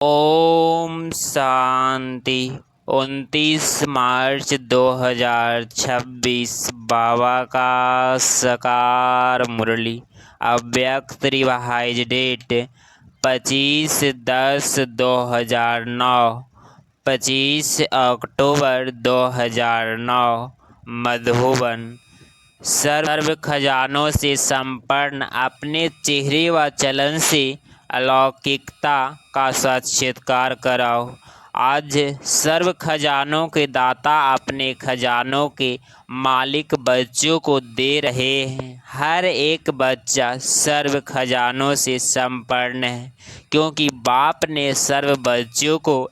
ओम शांति। 29 मार्च 2026 बाबा का साकार मुरली। अव्यक्त रिवाइज डेट 25/10/2009, 25 अक्टूबर 2009, मधुबन। सर्व खजानों से संपन्न अपने चेहरे व चलन से अलौकिकता का साक्षात्कार कराओ। आज सर्व खजानों के दाता अपने खजानों के मालिक बच्चों को दे रहे हैं। हर एक बच्चा सर्व खजानों से संपन्न है, क्योंकि बाप ने सर्व बच्चों को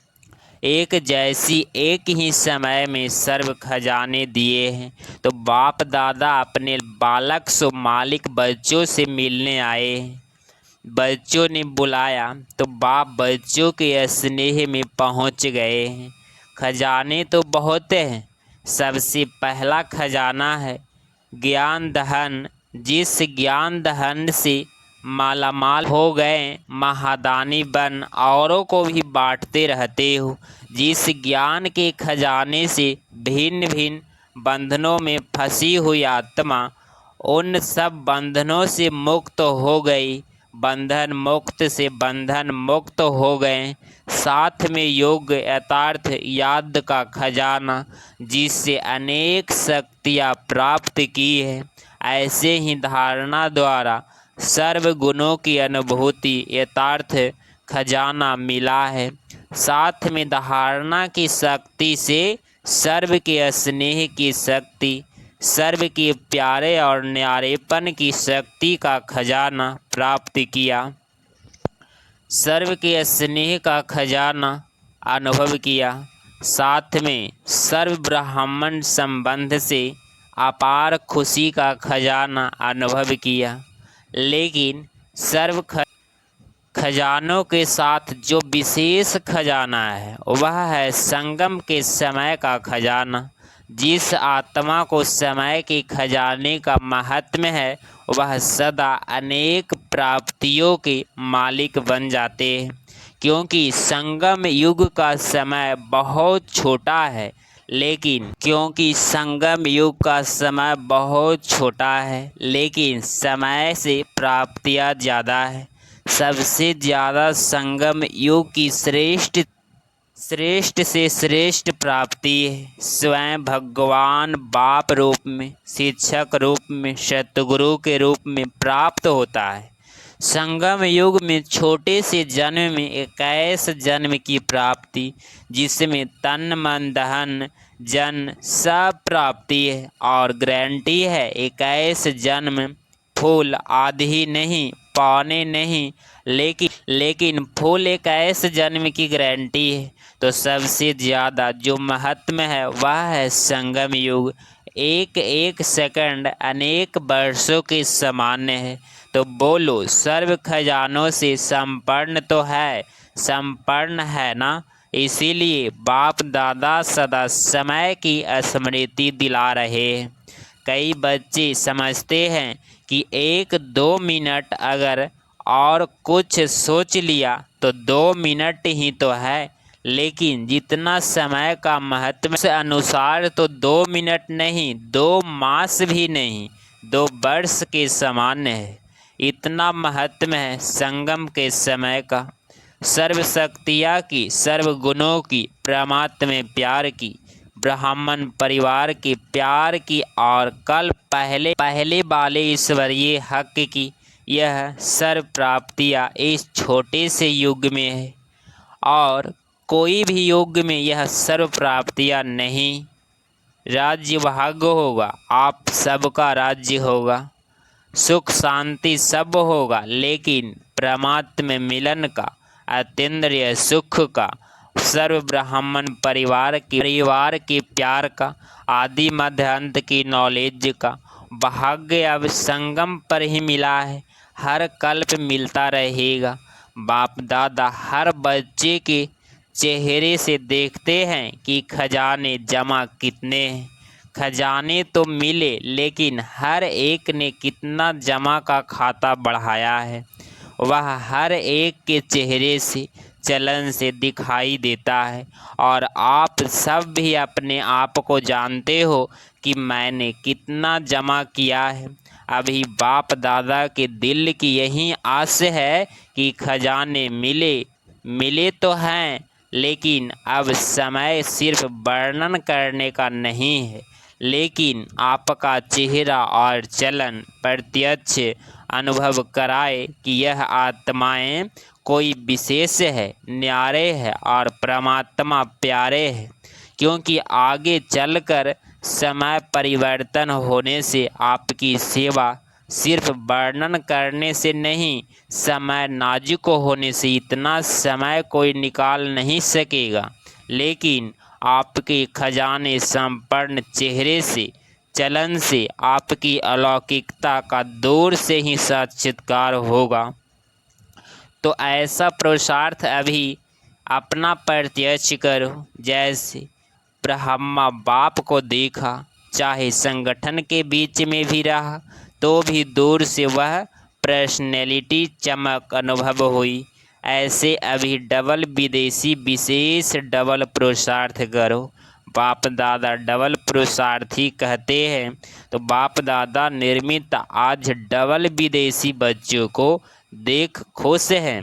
एक जैसी एक ही समय में सर्व खजाने दिए हैं। तो बाप दादा अपने बालक सो मालिक बच्चों से मिलने आए हैं। बच्चों ने बुलाया तो बाप बच्चों के स्नेह में पहुंच गए हैं। खजाने तो बहुत हैं। सबसे पहला खजाना है ज्ञान धन। जिस ज्ञान धन से मालामाल हो गए, महादानी बन औरों को भी बांटते रहते हो। जिस ज्ञान के खजाने से भिन्न भिन्न बंधनों में फंसी हुई आत्मा उन सब बंधनों से मुक्त हो गई, बंधन मुक्त से बंधन मुक्त हो गए। साथ में योग यथार्थ याद का खजाना, जिससे अनेक शक्तियाँ प्राप्त की है। ऐसे ही धारणा द्वारा सर्व गुणों की अनुभूति यथार्थ खजाना मिला है। साथ में धारणा की शक्ति से सर्व के स्नेह की शक्ति, सर्व के प्यारे और न्यारेपन की शक्ति का खजाना प्राप्त किया। सर्व के स्नेह का खजाना अनुभव किया। साथ में सर्व ब्राह्मण संबंध से अपार खुशी का खजाना अनुभव किया। लेकिन सर्व खजानों के साथ जो विशेष खजाना है वह है संगम के समय का खजाना। जिस आत्मा को समय के खजाने का महात्म है वह सदा अनेक प्राप्तियों के मालिक बन जाते हैं, क्योंकि संगम युग का समय बहुत छोटा है। लेकिन समय से प्राप्तियाँ ज़्यादा है। सबसे ज़्यादा संगम युग की श्रेष्ठ से श्रेष्ठ प्राप्ति है स्वयं भगवान बाप रूप में, शिक्षक रूप में, सतगुरु के रूप में प्राप्त होता है। संगम युग में छोटे से जन्म में 21 जन्म की प्राप्ति, जिसमें तन मन धन जन सब प्राप्ति है और गारंटी है 21 जन्म। फूल आधी नहीं, पौने नहीं, लेकिन फूल 21 जन्म की गारंटी है। तो सबसे ज़्यादा जो महत्व है वह है संगम युग। एक एक सेकंड अनेक वर्षों के समान है। तो बोलो सर्व खजानों से संपन्न है ना। इसीलिए बाप दादा सदा समय की स्मृति दिला रहे हैं। कई बच्चे समझते हैं कि 1-2 मिनट अगर और कुछ सोच लिया तो 2 मिनट ही तो है, लेकिन जितना समय का महत्व से अनुसार तो 2 मिनट नहीं, 2 मास भी नहीं, 2 वर्ष के समान है। इतना महत्व है संगम के समय का। सर्व शक्तियाँ की, सर्व गुणों की, परमात्मा में प्यार की, ब्राह्मण परिवार के प्यार की और कल पहले वाले ईश्वरीय हक की यह सर्व प्राप्तियाँ इस छोटे से युग में है और कोई भी युग में यह सर्व प्राप्तियाँ नहीं। राज्य भाग्य होगा, आप सबका राज्य होगा, सुख शांति सब होगा, लेकिन परमात्मा मिलन का, अतीन्द्रिय सुख का, सर्व ब्राह्मण परिवार के प्यार का, आदि मध्य अंत की नॉलेज का भाग्य अब संगम पर ही मिला है। हर कल्प मिलता रहेगा। बाप दादा हर बच्चे के चेहरे से देखते हैं कि खजाने जमा कितने हैं। खजाने तो मिले, लेकिन हर एक ने कितना जमा का खाता बढ़ाया है वह हर एक के चेहरे से चलन से दिखाई देता है। और आप सब भी अपने आप को जानते हो कि मैंने कितना जमा किया है। अभी बाप दादा के दिल की यही आस है कि खजाने मिले तो हैं, लेकिन अब समय सिर्फ वर्णन करने का नहीं है, लेकिन आपका चेहरा और चलन प्रत्यक्ष अनुभव कराए कि यह आत्माएं कोई विशेष है, न्यारे है और परमात्मा प्यारे है। क्योंकि आगे चलकर समय परिवर्तन होने से आपकी सेवा सिर्फ वर्णन करने से नहीं, समय नाजुक होने से इतना समय कोई निकाल नहीं सकेगा, लेकिन आपके खजाने संपन्न चेहरे से, चलन से आपकी अलौकिकता का दूर से ही साक्षात्कार होगा। तो ऐसा पुरुषार्थ अभी अपना प्रत्यक्ष करो। जैसे ब्रह्मा बाप को देखा, चाहे संगठन के बीच में भी रहा तो भी दूर से वह पर्सनैलिटी चमक अनुभव हुई। ऐसे अभी डबल विदेशी विशेष डबल पुरुषार्थ करो। बाप दादा डबल पुरुषार्थी कहते हैं, तो बाप दादा निर्मित आज डबल विदेशी बच्चों को देख खुश हैं।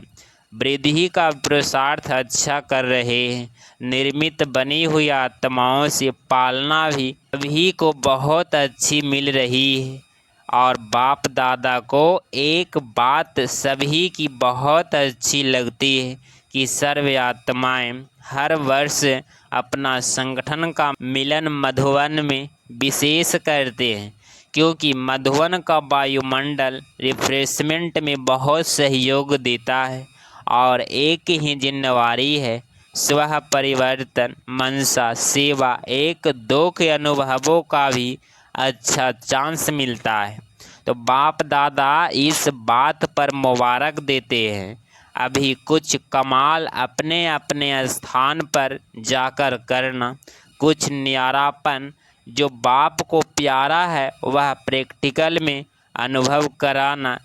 वृद्धि का पुरुषार्थ अच्छा कर रहे हैं। निर्मित बनी हुई आत्माओं से पालना भी सभी को बहुत अच्छी मिल रही है। और बाप दादा को एक बात सभी की बहुत अच्छी लगती है कि सर्व आत्माएं हर वर्ष अपना संगठन का मिलन मधुवन में विशेष करते हैं, क्योंकि मधुवन का वायुमंडल रिफ्रेशमेंट में बहुत सहयोग देता है। और एक ही जिम्मेवारी है, स्व परिवर्तन, मनसा, सेवा, एक दो के अनुभवों का भी अच्छा चांस मिलता है। तो बाप दादा इस बात पर मुबारक देते हैं। अभी कुछ कमाल अपने अपने स्थान पर जाकर करना, कुछ न्यारापन जो बाप को प्यारा है वह प्रैक्टिकल में अनुभव कराना,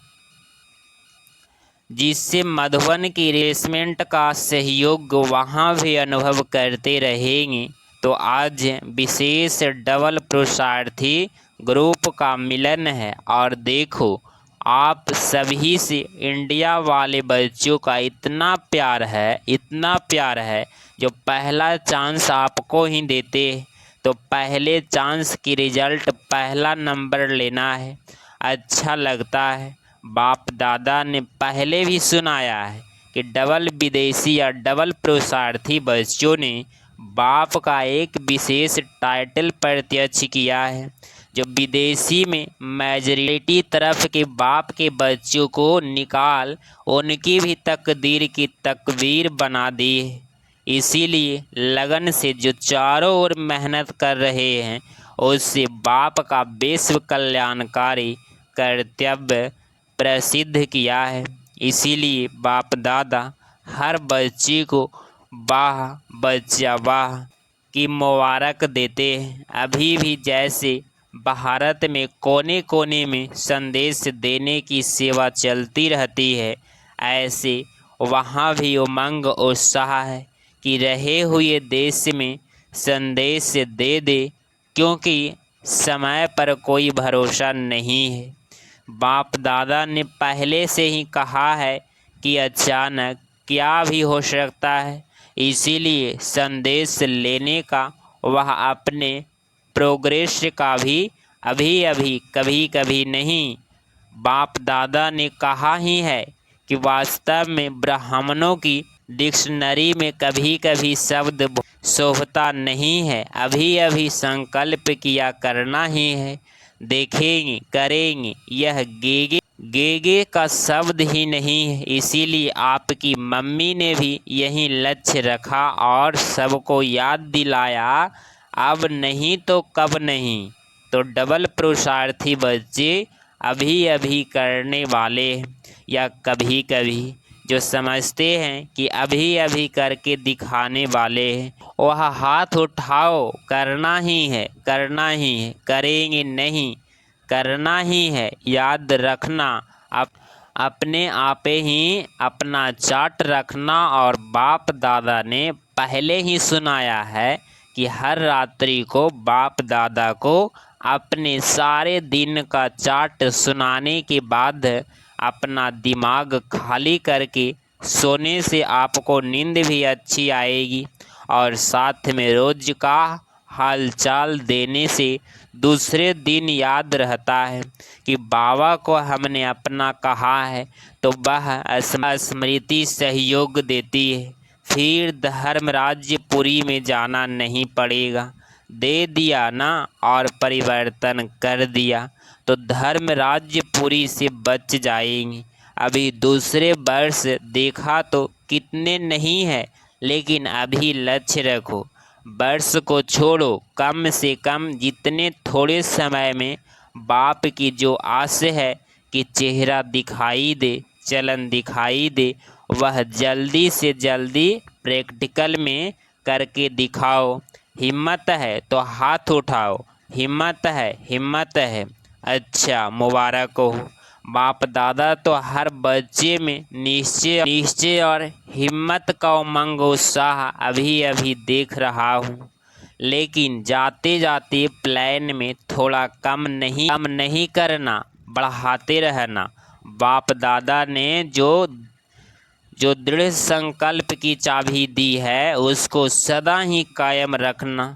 जिससे मधुवन की रिप्लेसमेंट का सहयोग वहाँ भी अनुभव करते रहेंगे। तो आज विशेष डबल पुरुषार्थी ग्रुप का मिलन है। और देखो आप सभी से इंडिया वाले बच्चों का इतना प्यार है, जो पहला चांस आपको ही देते हैं। तो पहले चांस की रिजल्ट पहला नंबर लेना है। अच्छा लगता है। बाप दादा ने पहले भी सुनाया है कि डबल विदेशी या डबल पुरुषार्थी बच्चों ने बाप का एक विशेष टाइटल प्रत्यक्ष किया है, जो विदेशी में मेजॉरिटी तरफ के बाप के बच्चों को निकाल उनकी भी तकदीर की तकवीर बना दी है। इसीलिए लगन से जो चारों ओर मेहनत कर रहे हैं, उससे बाप का विश्व कल्याणकारी कर्तव्य प्रसिद्ध किया है। इसीलिए बाप दादा हर बच्चे को वाह बच्चा वाह की मुबारक देते हैं। अभी भी जैसे भारत में कोने कोने में संदेश देने की सेवा चलती रहती है, ऐसे वहाँ भी उमंग उत्साह है कि रहे हुए देश में संदेश दे दे, क्योंकि समय पर कोई भरोसा नहीं है। बाप दादा ने पहले से ही कहा है कि अचानक क्या भी हो सकता है, इसीलिए संदेश लेने का वह अपने प्रोग्रेस का भी अभी कभी कभी नहीं। बाप दादा ने कहा ही है कि वास्तव में ब्राह्मणों की डिक्शनरी में कभी कभी शब्द शोभता नहीं है, अभी संकल्प किया करना ही है, देखेंगे करेंगे, यह गेगे का शब्द ही नहीं है। इसीलिए आपकी मम्मी ने भी यही लक्ष्य रखा और सबको याद दिलाया, अब नहीं तो कब नहीं। तो डबल पुरुषार्थी बच्चे अभी करने वाले हैं, या कभी कभी जो समझते हैं कि अभी करके दिखाने वाले हैं, वह हाथ उठाओ, करना ही है, करेंगे नहीं, करना ही है। याद रखना अपने आप ही अपना चार्ट रखना। और बाप दादा ने पहले ही सुनाया है कि हर रात्रि को बाप दादा को अपने सारे दिन का चार्ट सुनाने के बाद अपना दिमाग खाली करके सोने से आपको नींद भी अच्छी आएगी। और साथ में रोज का हालचाल देने से दूसरे दिन याद रहता है कि बाबा को हमने अपना कहा है, तो वह स्मृति सहयोग देती है। फिर धर्मराज्यपुरी में जाना नहीं पड़ेगा। दे दिया ना और परिवर्तन कर दिया तो धर्मराज्यपुरी से बच जाएंगे। अभी दूसरे वर्ष देखा तो कितने नहीं है, लेकिन अभी लक्ष्य रखो। वर्ष को छोड़ो, कम से कम जितने थोड़े समय में बाप की जो आस है कि चेहरा दिखाई दे, चलन दिखाई दे, वह जल्दी से जल्दी प्रैक्टिकल में करके दिखाओ। हिम्मत है तो हाथ उठाओ, हिम्मत है, हिम्मत है। अच्छा, मुबारक हो। बाप दादा तो हर बच्चे में निश्चय और हिम्मत का उमंग उत्साह अभी अभी देख रहा हूँ। लेकिन जाते जाते प्लान में थोड़ा कम नहीं करना, बढ़ाते रहना। बाप दादा ने जो दृढ़ संकल्प की चाबी दी है उसको सदा ही कायम रखना,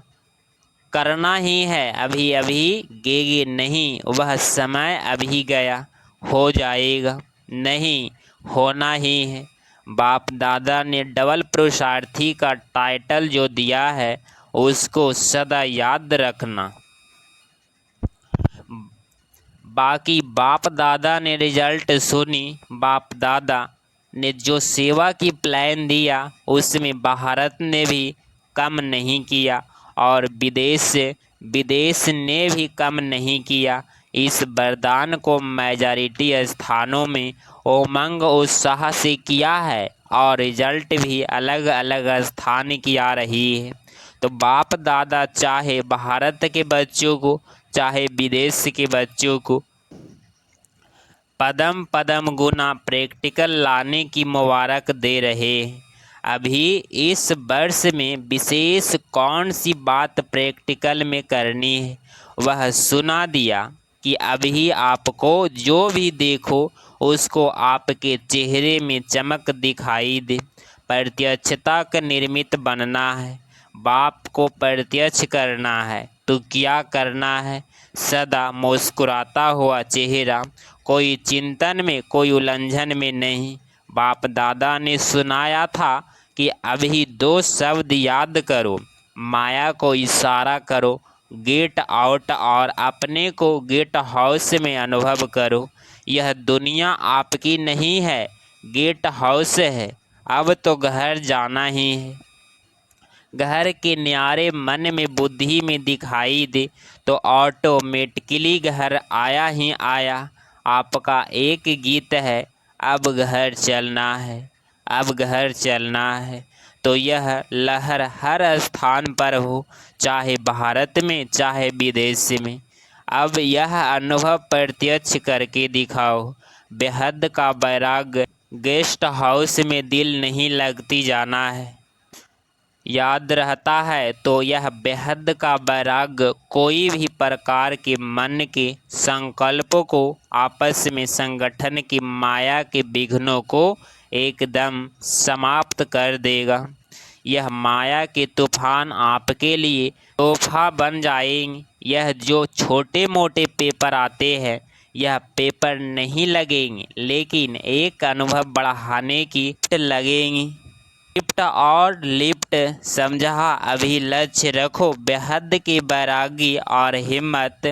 करना ही है। अभी अभी गेगे नहीं, वह समय अभी गया, हो जाएगा नहीं, होना ही है। बाप दादा ने डबल पुरुषार्थी का टाइटल जो दिया है उसको सदा याद रखना। बाकी बाप दादा ने रिजल्ट सुनी, बाप दादा ने जो सेवा की प्लान दिया उसमें भारत ने भी कम नहीं किया और विदेश ने भी कम नहीं किया। इस वरदान को मेजॉरिटी स्थानों में उमंग उत्साह से किया है और रिजल्ट भी अलग अलग स्थान की आ रही है। तो बाप दादा चाहे भारत के बच्चों को चाहे विदेश के बच्चों को पदम पदम गुना प्रैक्टिकल लाने की मुबारक दे रहे हैं। अभी इस वर्ष में विशेष कौन सी बात प्रैक्टिकल में करनी है वह सुना दिया कि अभी आपको जो भी देखो उसको आपके चेहरे में चमक दिखाई दे। प्रत्यक्षता का निर्मित बनना है, बाप को प्रत्यक्ष करना है। तो क्या करना है? सदा मुस्कुराता हुआ चेहरा, कोई चिंतन में कोई उलझन में नहीं। बाप दादा ने सुनाया था कि अभी 2 शब्द याद करो, माया को इशारा करो, गेट आउट, और अपने को गेट हाउस में अनुभव करो। यह दुनिया आपकी नहीं है, गेट हाउस है। अब तो घर जाना ही है। घर के न्यारे मन में बुद्धि में दिखाई दे तो ऑटोमेटिकली घर आया ही आया। आपका एक गीत है, अब घर चलना है, अब घर चलना है। तो यह लहर हर स्थान पर हो, चाहे भारत में चाहे विदेश में। अब यह अनुभव प्रत्यक्ष करके दिखाओ। बेहद का वैराग्य गेस्ट हाउस में दिल नहीं लगती जाना है। याद रहता है तो यह बेहद का वैराग्य कोई भी प्रकार के मन के संकल्पों को आपस में संगठन की माया के विघ्नों को एकदम समाप्त कर देगा। यह माया के तूफान आपके लिए तोहफा बन जाएंगे। यह जो छोटे मोटे पेपर आते हैं यह पेपर नहीं लगेंगे, लेकिन एक अनुभव बढ़ाने की लगेंगी। लिफ्ट और लिफ्ट समझा, अभी लक्ष्य रखो। बेहद की बैरागी और हिम्मत,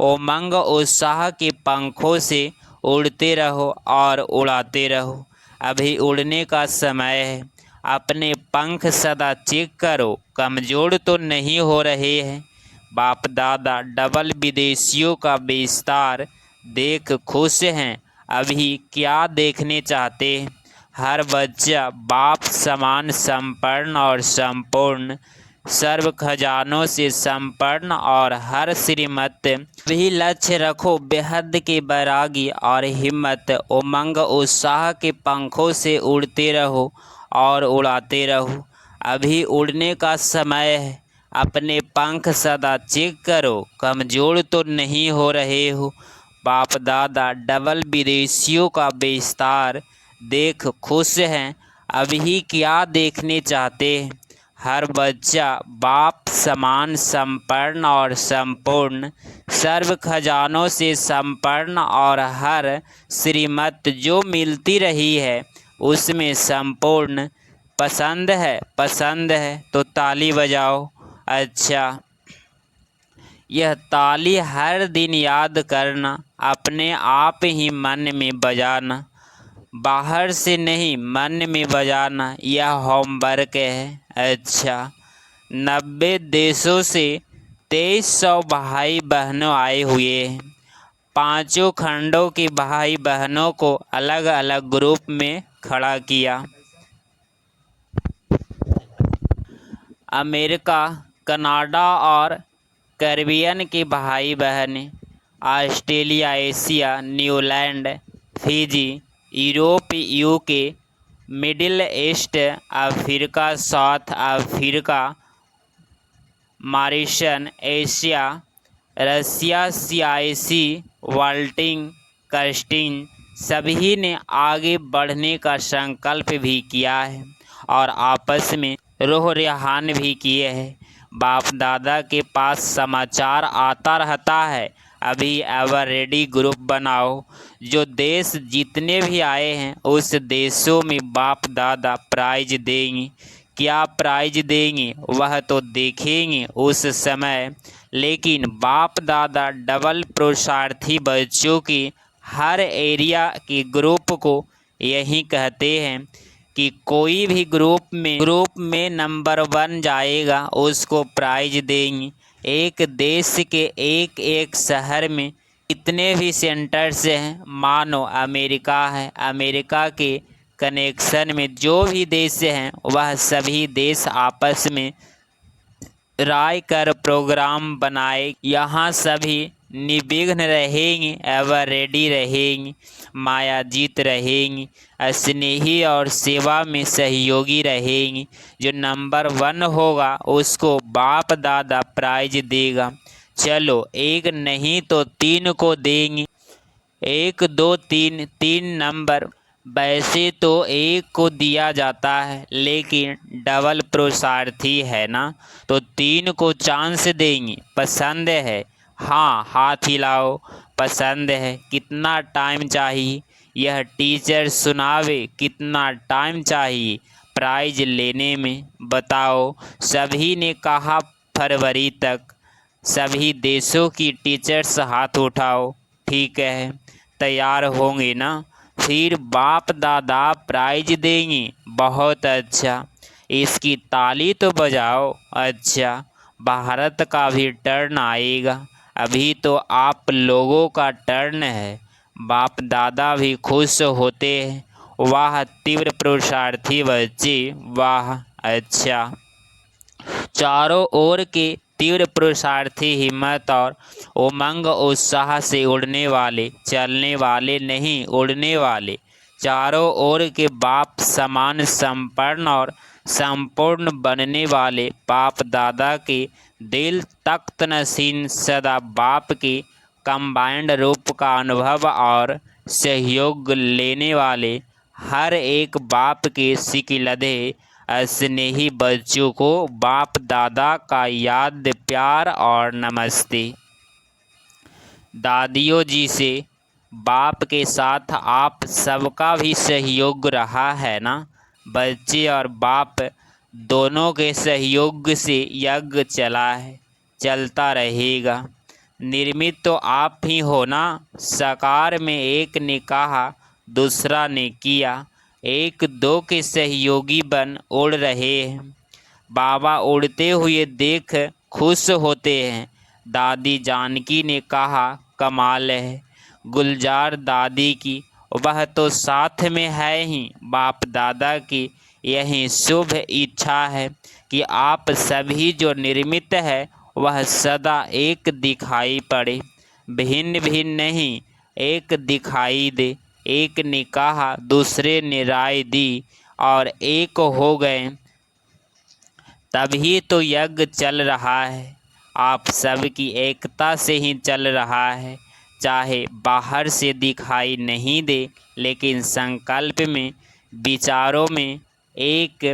उमंग उत्साह के पंखों से उड़ते रहो और उड़ाते रहो। अभी उड़ने का समय है। अपने पंख सदा चेक करो, कमज़ोर तो नहीं हो रहे हैं। बाप दादा डबल विदेशियों का विस्तार देख खुश हैं। अभी क्या देखने चाहते हैं? हर बच्चा बाप समान संपन्न और संपूर्ण सर्व खजानों से संपन्न और हर श्रीमत भी लक्ष्य रखो बेहद के बैरागी और हिम्मत उमंग उत्साह के पंखों से उड़ते रहो और उड़ाते रहो। अभी उड़ने का समय है, अपने पंख सदा चेक करो, कमज़ोर तो नहीं हो रहे हो। बाप दादा डबल विदेशियों का विस्तार देख खुश हैं, अभी क्या देखने चाहते हैं। हर बच्चा बाप समान संपन्न और संपूर्ण, सर्व खजानों से संपन्न और हर श्रीमत जो मिलती रही है उसमें संपूर्ण। पसंद है तो ताली बजाओ। अच्छा, यह ताली हर दिन याद करना, अपने आप ही मन में बजाना, बाहर से नहीं मन में बजाना, यह होमवर्क है। अच्छा, 90 देशों से 2300 भाई बहनों आए हुए हैं। पांचों खंडों के भाई बहनों को अलग अलग ग्रुप में खड़ा किया। अमेरिका, कनाडा और कैरिबियन के भाई बहन, Australia, Asia, New Zealand, Fiji, Europe, UK, Middle East, Africa, South Africa, Mauritius, Asia, Russia, CIC, वाल्टिंग, कस्टिन, सभी ने आगे बढ़ने का संकल्प भी किया है और आपस में रोह रिहान भी किए हैं। बाप दादा के पास समाचार आता रहता है, अभी एवर रेडी ग्रुप बनाओ। जो देश जितने भी आए हैं उस देशों में बाप दादा प्राइज देंगे। क्या प्राइज देंगे वह तो देखेंगे उस समय, लेकिन बाप दादा डबल पुरुषार्थी बच्चों की हर एरिया के ग्रुप को यही कहते हैं कि कोई भी ग्रुप में नंबर 1 जाएगा उसको प्राइज देंगे। एक देश के एक शहर में इतने भी सेंटर्स हैं, मानो अमेरिका है, अमेरिका के कनेक्शन में जो भी देश हैं वह सभी देश आपस में राय कर प्रोग्राम बनाए। यहाँ सभी निर्विघ्न रहेंगे, एवर रेडी रहेंगे, मायाजीत रहेंगी, स्नेही और सेवा में सहयोगी रहेंगी। जो नंबर 1 होगा उसको बाप दादा प्राइज देगा। चलो, एक नहीं तो 3 को देंगे, 1 2 3, 3 नंबर। वैसे तो 1 को दिया जाता है, लेकिन डबल पुरुषार्थी है ना, तो 3 को चांस देंगे। पसंद है? हाँ, हाथ हिलाओ। पसंद है। कितना टाइम चाहिए? यह टीचर सुनावे। कितना टाइम चाहिए प्राइज लेने में, बताओ। सभी ने कहा फरवरी तक। सभी देशों की टीचर्स हाथ उठाओ। ठीक है, तैयार होंगे ना? फिर बाप दादा प्राइज देंगे। बहुत अच्छा, इसकी ताली तो बजाओ। अच्छा, भारत का भी टर्न आएगा, अभी तो आप लोगों का टर्न है। बाप दादा भी खुश होते हैं। वाह तीव्र पुरुषार्थी बच्चे, वाह। अच्छा, चारों ओर के तीव्र पुरुषार्थी हिम्मत और उमंग उत्साह से उड़ने वाले, चलने वाले नहीं, उड़ने वाले, चारों ओर के बाप समान संपन्न और संपूर्ण बनने वाले बाप दादा के दिल तख्त नशीन सदा बाप के कंबाइंड रूप का अनुभव और सहयोग लेने वाले हर एक बाप के सिकिलधे स्नेही बच्चों को बाप दादा का याद, प्यार और नमस्ते। दादियों जी से बाप के साथ आप सबका भी सहयोग रहा है ना? बच्चे और बाप दोनों के सहयोग से यज्ञ चला है, चलता रहेगा। निर्मित तो आप ही हो ना? साकार में एक ने कहा, दूसरा ने किया, 1 2 के सहयोगी बन उड़ रहे हैं। बाबा उड़ते हुए देख खुश होते हैं। दादी जानकी ने कहा, कमाल है। गुलजार दादी की, वह तो साथ में है ही बाप दादा की यही शुभ इच्छा है कि आप सभी जो निर्मित है वह सदा एक दिखाई पड़े, भिन्न भिन्न नहीं, एक दिखाई दे। एक ने कहा, दूसरे ने राय दी और एक हो गए, तभी तो यज्ञ चल रहा है। आप सबकी एकता से ही चल रहा है, चाहे बाहर से दिखाई नहीं दे, लेकिन संकल्प में, विचारों में एक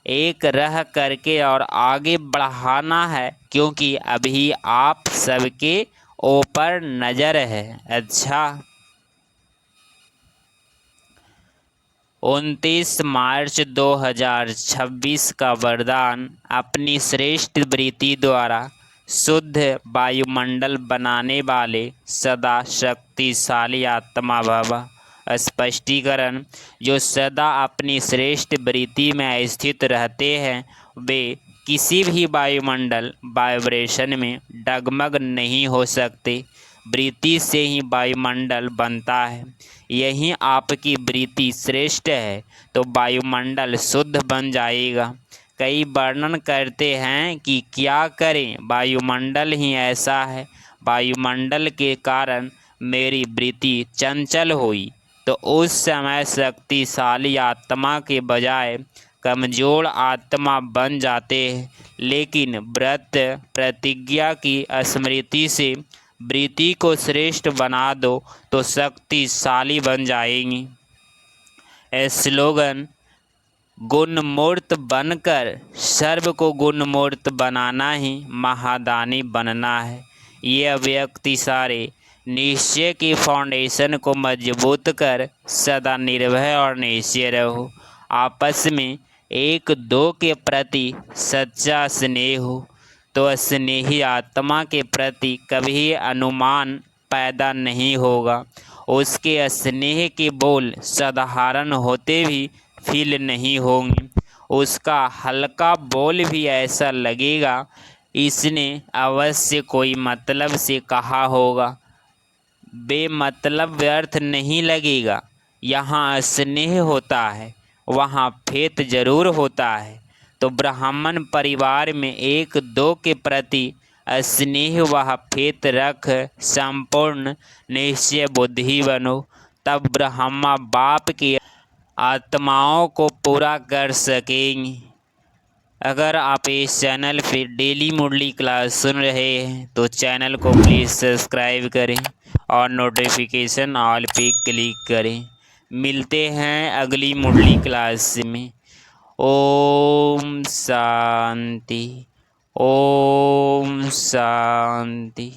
एक रह करके और आगे बढ़ाना है, क्योंकि अभी आप सबके ऊपर नज़र है। अच्छा, 29 मार्च 2026 का वरदान अपनी श्रेष्ठ वृत्ति द्वारा शुद्ध वायुमंडल बनाने वाले सदा शक्तिशाली आत्मा भव। स्पष्टीकरण: जो सदा अपनी श्रेष्ठ वृत्ति में स्थित रहते हैं वे किसी भी वायुमंडल वाइब्रेशन में डगमग नहीं हो सकते। वृत्ति से ही वायुमंडल बनता है। यही आपकी वृत्ति श्रेष्ठ है तो वायुमंडल शुद्ध बन जाएगा। कई वर्णन करते हैं कि क्या करें, वायुमंडल ही ऐसा है। वायुमंडल के कारण मेरी वृत्ति चंचल हुई, तो उस समय शक्तिशाली आत्मा के बजाय कमजोर आत्मा बन जाते हैं। लेकिन व्रत प्रतिज्ञा की स्मृति से वृत्ति को श्रेष्ठ बना दो तो शक्तिशाली बन जाएंगी। स्लोगन: गुणमूर्त बनकर सर्व को गुणमूर्त बनाना ही महादानी बनना है। यह व्यक्ति सारे निश्चय की फाउंडेशन को मजबूत कर सदा निर्भय और निश्चय रहो। आपस में एक दो के प्रति सच्चा स्नेह हो, तो स्नेही आत्मा के प्रति कभी अनुमान पैदा नहीं होगा। उसके स्नेह के बोल साधारण होते भी फील नहीं होंगे। उसका हल्का बोल भी ऐसा लगेगा इसने अवश्य कोई मतलब से कहा होगा, बेमतलब व्यर्थ नहीं लगेगा। यहाँ स्नेह होता है, वहाँ फेत जरूर होता है। तो ब्राह्मण परिवार में एक दो के प्रति स्नेह वह फेत रख संपूर्ण निश्चय बुद्धि बनो, तब ब्रह्मा बाप की आत्माओं को पूरा कर सकेंगे। अगर आप इस चैनल पे डेली मुरली क्लास सुन रहे हैं तो चैनल को प्लीज़ सब्सक्राइब करें और नोटिफिकेशन ऑल पे क्लिक करें। मिलते हैं अगली मुरली क्लास में। ओम शांति, ओम शांति।